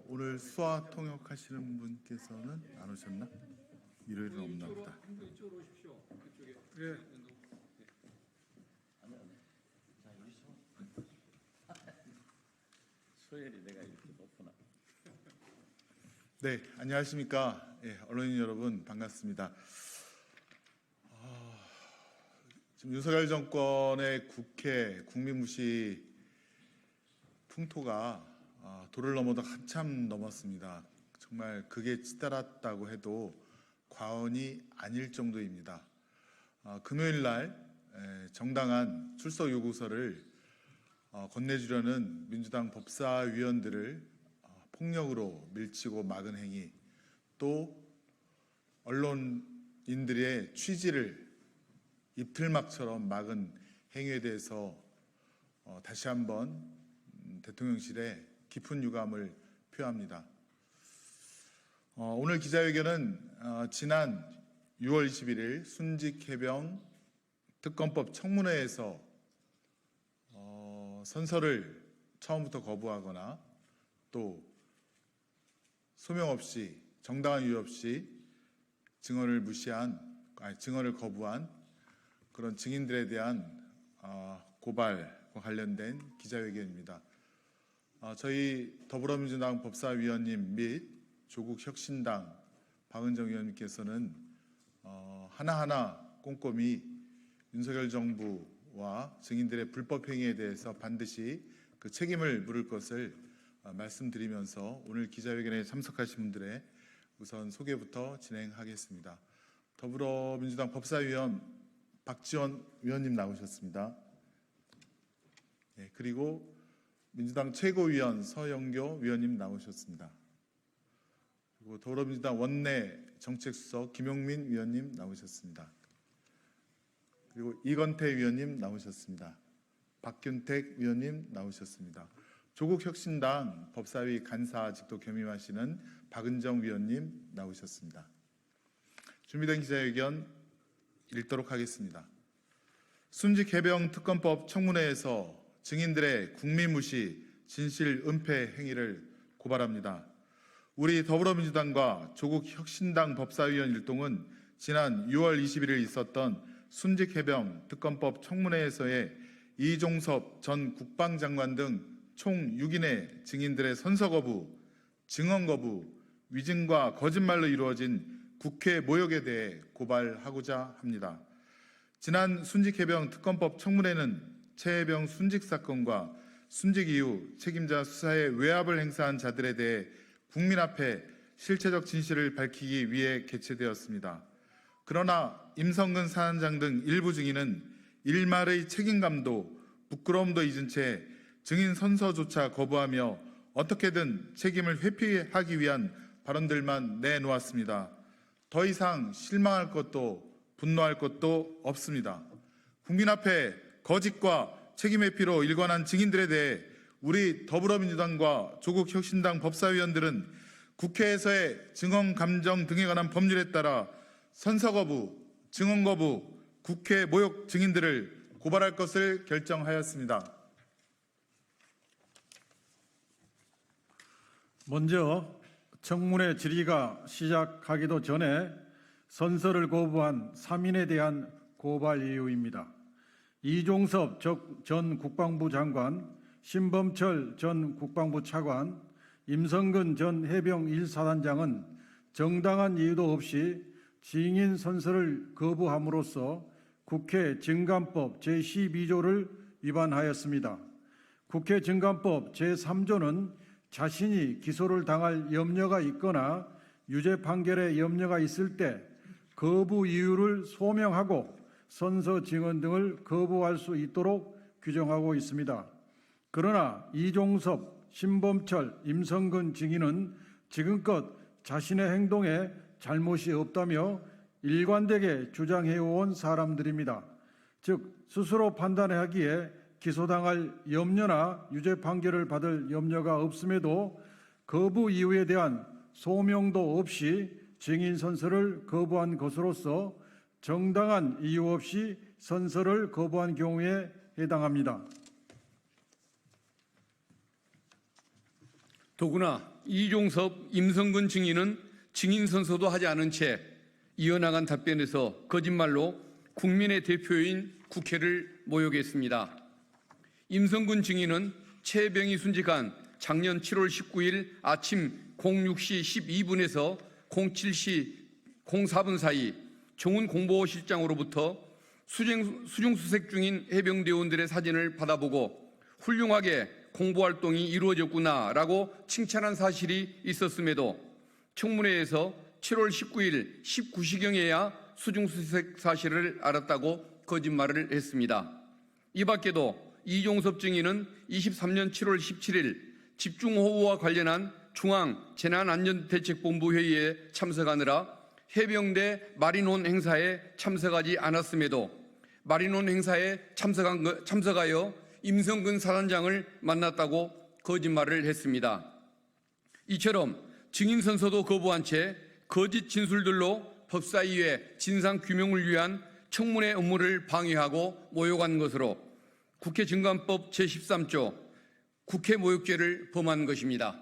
오늘 수화 통역하시는 분께서는 안 오셨나? 일요일은 없나 보다. 이쪽으로 오십시오. 그쪽에. 예. 소열이 내가 이렇게 높구나. 네, 안녕하십니까. 예, 언론인 여러분 반갑습니다. 지금 윤석열 정권의 국회 국민무시 풍토가 도를 넘어도 한참 넘었습니다. 정말 극에 치달았다고 해도 과언이 아닐 정도입니다. 금요일 날 정당한 출석 요구서를 건네주려는 민주당 법사위원들을 폭력으로 밀치고 막은 행위, 또 언론인들의 취지를 입틀막처럼 막은 행위에 대해서 다시 한번 대통령실에 깊은 유감을 표합니다. 오늘 기자회견은 지난 6월 21일 순직해병 특검법 청문회에서 선서를 처음부터 거부하거나 또 소명 없이 정당한 이유 없이 증언을 거부한 그런 증인들에 대한 고발과 관련된 기자회견입니다. 저희 더불어민주당 법사위원님 및 조국혁신당 박은정 의원님께서는 하나하나 꼼꼼히 윤석열 정부와 증인들의 불법 행위에 대해서 반드시 그 책임을 물을 것을 말씀드리면서 오늘 기자회견에 참석하신 분들의 우선 소개부터 진행하겠습니다. 더불어민주당 법사위원 박지원 위원님 나오셨습니다. 네, 그리고 민주당 최고위원 서영교 위원님 나오셨습니다. 그리고 더불어민주당 원내 정책수석 김용민 위원님 나오셨습니다. 그리고 이건태 위원님 나오셨습니다. 박균택 위원님 나오셨습니다. 조국혁신당 법사위 간사직도 겸임하시는 박은정 위원님 나오셨습니다. 준비된 기자회견 읽도록 하겠습니다. 순직해병 특검법 청문회에서 증인들의 국민무시, 진실 은폐 행위를 고발합니다. 우리 더불어민주당과 조국혁신당 법사위원 일동은 지난 6월 21일 있었던 순직해병 특검법 청문회에서의 이종섭 전 국방장관 등 총 6인의 증인들의 선서 거부, 증언 거부, 위증과 거짓말로 이루어진 국회 모욕에 대해 고발하고자 합니다. 지난 순직해병 특검법 청문회는 최해병 순직 사건과 순직 이후 책임자 수사에 외압을 행사한 자들에 대해 국민 앞에 실체적 진실을 밝히기 위해 개최되었습니다. 그러나 임성근 사단장 등 일부 증인은 일말의 책임감도 부끄러움도 잊은 채 증인 선서조차 거부하며 어떻게든 책임을 회피하기 위한 발언들만 내놓았습니다. 더 이상 실망할 것도 분노할 것도 없습니다. 국민 앞에 거짓과 책임 회피로 일관한 증인들에 대해 우리 더불어민주당과 조국혁신당 법사위원들은 국회에서의 증언 감정 등에 관한 법률에 따라 선서 거부, 증언 거부, 국회 모욕 증인들을 고발할 것을 결정하였습니다. 먼저 청문회 질의가 시작하기도 전에 선서를 거부한 3인에 대한 고발 이유입니다. 이종섭 전 국방부 장관, 신범철 전 국방부 차관, 임성근 전 해병 1사단장은 정당한 이유도 없이 증인 선서를 거부함으로써 국회 증감법 제12조를 위반하였습니다. 국회 증감법 제3조는 자신이 기소를 당할 염려가 있거나 유죄 판결의 염려가 있을 때 거부 이유를 소명하고 선서 증언 등을 거부할 수 있도록 규정하고 있습니다. 그러나 이종섭, 신범철, 임성근 증인은 지금껏 자신의 행동에 잘못이 없다며 일관되게 주장해온 사람들입니다. 즉 스스로 판단하기에 기소당할 염려나 유죄 판결을 받을 염려가 없음에도 거부 이유에 대한 소명도 없이 증인 선서를 거부한 것으로서 정당한 이유 없이 선서를 거부한 경우에 해당합니다. 더구나 이종섭, 임성근 증인은 증인 선서도 하지 않은 채 이어나간 답변에서 거짓말로 국민의 대표인 국회를 모욕했습니다. 임성근 증인은 최병희 순직한 작년 7월 19일 아침 06시 12분에서 07시 04분 사이 정훈공보실장으로부터 수중수색 중인 해병대원들의 사진을 받아보고 훌륭하게 공보활동이 이루어졌구나라고 칭찬한 사실이 있었음에도 청문회에서 7월 19일 19시경에야 수중수색 사실을 알았다고 거짓말을 했습니다. 이 밖에도 이종섭 증인은 23년 7월 17일 집중호우와 관련한 중앙재난안전대책본부 회의에 참석하느라 해병대 마린홈 행사에 참석하지 않았음에도 마린홈 행사에 참석하여 임성근 사단장을 만났다고 거짓말을 했습니다. 이처럼 증인 선서도 거부한 채 거짓 진술들로 법사위의 진상규명을 위한 청문회 업무를 방해하고 모욕한 것으로 국회 증감법 제13조 국회 모욕죄를 범한 것입니다.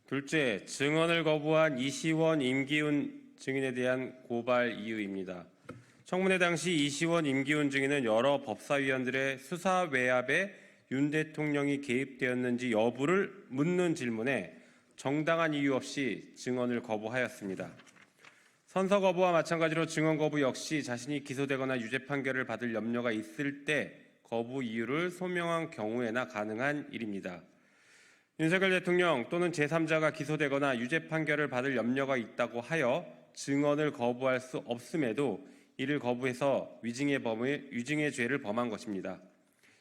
둘째, 증언을 거부한 이시원, 임기훈 증인에 대한 고발 이유입니다. 청문회 당시 이시원, 임기훈 증인은 여러 법사위원들의 수사 외압에 윤 대통령이 개입되었는지 여부를 묻는 질문에 정당한 이유 없이 증언을 거부하였습니다. 선서 거부와 마찬가지로 증언 거부 역시 자신이 기소되거나 유죄 판결을 받을 염려가 있을 때 거부 이유를 소명한 경우에나 가능한 일입니다. 윤석열 대통령 또는 제3자가 기소되거나 유죄 판결을 받을 염려가 있다고 하여 증언을 거부할 수 없음에도 이를 거부해서 위증의 죄를 범한 것입니다.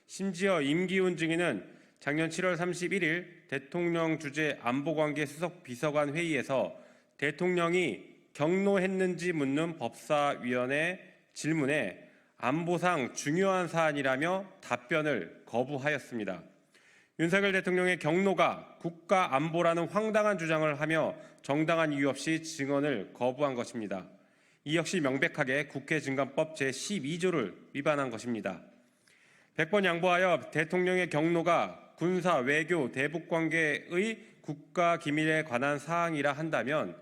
심지어 임기훈 증인은 작년 7월 31일 대통령 주재 안보관계 수석 비서관 회의에서 대통령이 경로했는지 묻는 법사위원회 질문에 안보상 중요한 사안이라며 답변을 거부하였습니다. 윤석열 대통령의 경로가 국가 안보라는 황당한 주장을 하며 정당한 이유 없이 증언을 거부한 것입니다. 이 역시 명백하게 국회 증감법 제12조를 위반한 것입니다. 100번 양보하여 대통령의 경로가 군사, 외교, 대북 관계의 국가 기밀에 관한 사항이라 한다면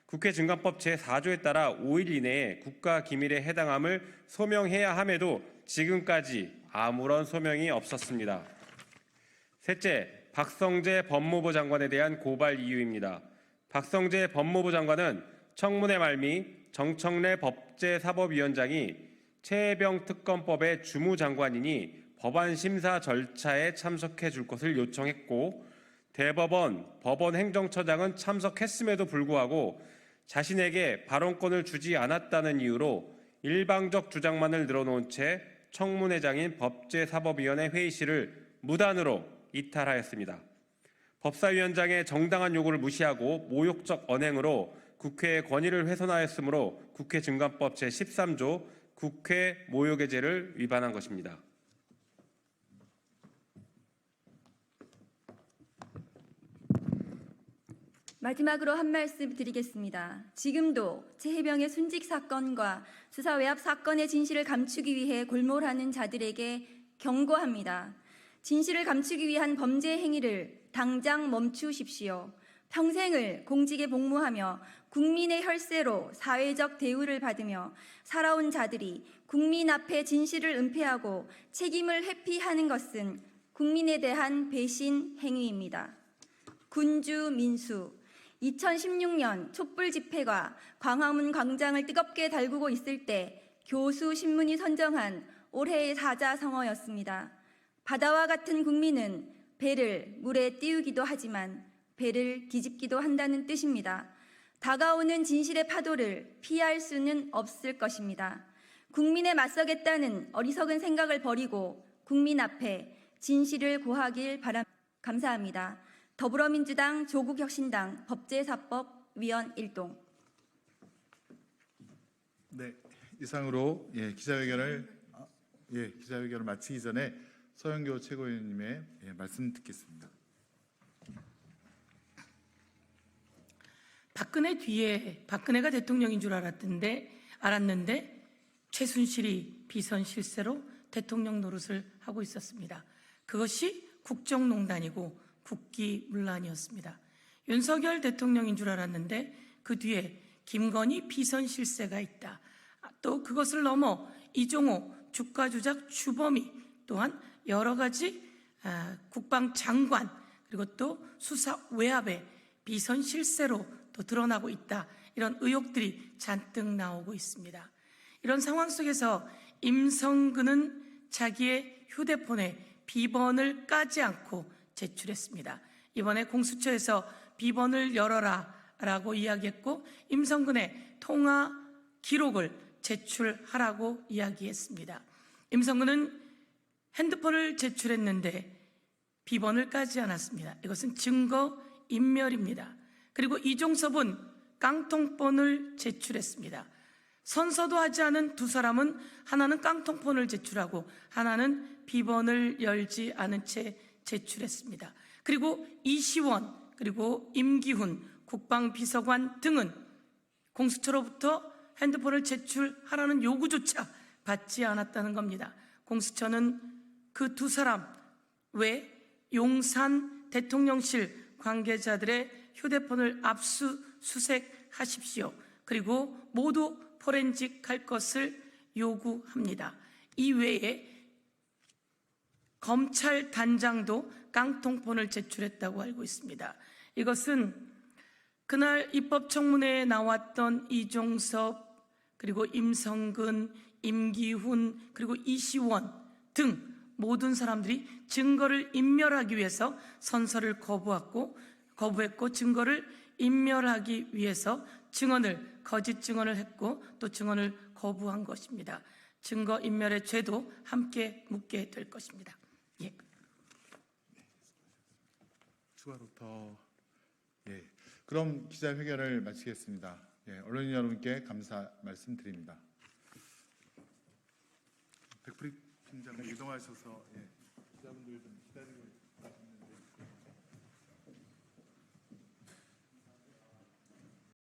국회 증감법 제4조에 따라 5일 이내에 국가 기밀에 해당함을 소명해야 함에도 지금까지 아무런 소명이 없었습니다. 셋째, 박성재 법무부 장관에 대한 고발 이유입니다. 박성재 법무부 장관은 청문회 말미 정청래 법제사법위원장이 최혜병 특검법의 주무장관이니 법안 심사 절차에 참석해 줄 것을 요청했고 대법원, 법원 행정처장은 참석했음에도 불구하고 자신에게 발언권을 주지 않았다는 이유로 일방적 주장만을 늘어놓은 채 청문회장인 법제사법위원회 회의실을 무단으로 이탈하였습니다. 법사위원장의 정당한 요구를 무시하고 모욕적 언행으로 국회의 권위를 훼손하였으므로 국회 증감법 제13조 국회 모욕의 죄를 위반한 것입니다. 마지막으로 한 말씀 드리겠습니다. 지금도 최혜병의 순직 사건과 수사 외압 사건의 진실을 감추기 위해 골몰하는 자들에게 경고합니다. 진실을 감추기 위한 범죄 행위를 당장 멈추십시오. 평생을 공직에 복무하며 국민의 혈세로 사회적 대우를 받으며 살아온 자들이 국민 앞에 진실을 은폐하고 책임을 회피하는 것은 국민에 대한 배신 행위입니다. 군주 민수 2016년 촛불 집회가 광화문 광장을 뜨겁게 달구고 있을 때 교수 신문이 선정한 올해의 사자성어였습니다. 바다와 같은 국민은 배를 물에 띄우기도 하지만 배를 뒤집기도 한다는 뜻입니다. 다가오는 진실의 파도를 피할 수는 없을 것입니다. 국민에 맞서겠다는 어리석은 생각을 버리고 국민 앞에 진실을 고하길 바랍니다. 감사합니다. 더불어민주당 조국혁신당 법제사법위원 1동. 네, 이상으로 기자회견을 마치기 전에 서영교 최고위원님의 말씀 듣겠습니다. 박근혜 뒤에 박근혜가 대통령인 줄 알았는데 최순실이 비선 실세로 대통령 노릇을 하고 있었습니다. 그것이 국정농단이고 국기문란이었습니다. 윤석열 대통령인 줄 알았는데 그 뒤에 김건희 비선실세가 있다. 또 그것을 넘어 이종호 주가조작 주범이 또한 여러 가지 국방장관 그리고 또 수사 외압의 비선실세로 또 드러나고 있다. 이런 의혹들이 잔뜩 나오고 있습니다. 이런 상황 속에서 임성근은 자기의 휴대폰에 비번을 까지 않고 제출했습니다. 이번에 공수처에서 비번을 열어라 라고 이야기했고 임성근의 통화 기록을 제출하라고 이야기했습니다. 임성근은 핸드폰을 제출했는데 비번을 까지 않았습니다. 이것은 증거 인멸입니다. 그리고 이종섭은 깡통폰을 제출했습니다. 선서도 하지 않은 두 사람은 하나는 깡통폰을 제출하고 하나는 비번을 열지 않은 채 제출했습니다. 그리고 이시원 그리고 임기훈 국방비서관 등은 공수처로부터 핸드폰을 제출하라는 요구조차 받지 않았다는 겁니다. 공수처는 그 두 사람 외 용산 대통령실 관계자들의 휴대폰을 압수수색하십시오. 그리고 모두 포렌식할 것을 요구합니다. 이 외에 검찰 단장도 깡통폰을 제출했다고 알고 있습니다. 이것은 그날 입법청문회에 나왔던 이종섭 그리고 임성근, 임기훈 그리고 이시원 등 모든 사람들이 증거를 인멸하기 위해서 선서를 거부했고 증거를 인멸하기 위해서 거짓 증언을 했고 또 증언을 거부한 것입니다. 증거 인멸의 죄도 함께 묻게 될 것입니다. 예. 추가로 더 그럼 기자회견을 마치겠습니다. 언론인 여러분께 감사 말씀드립니다. 백프리 팀장 이동하셔서 기자분들 좀 기다리고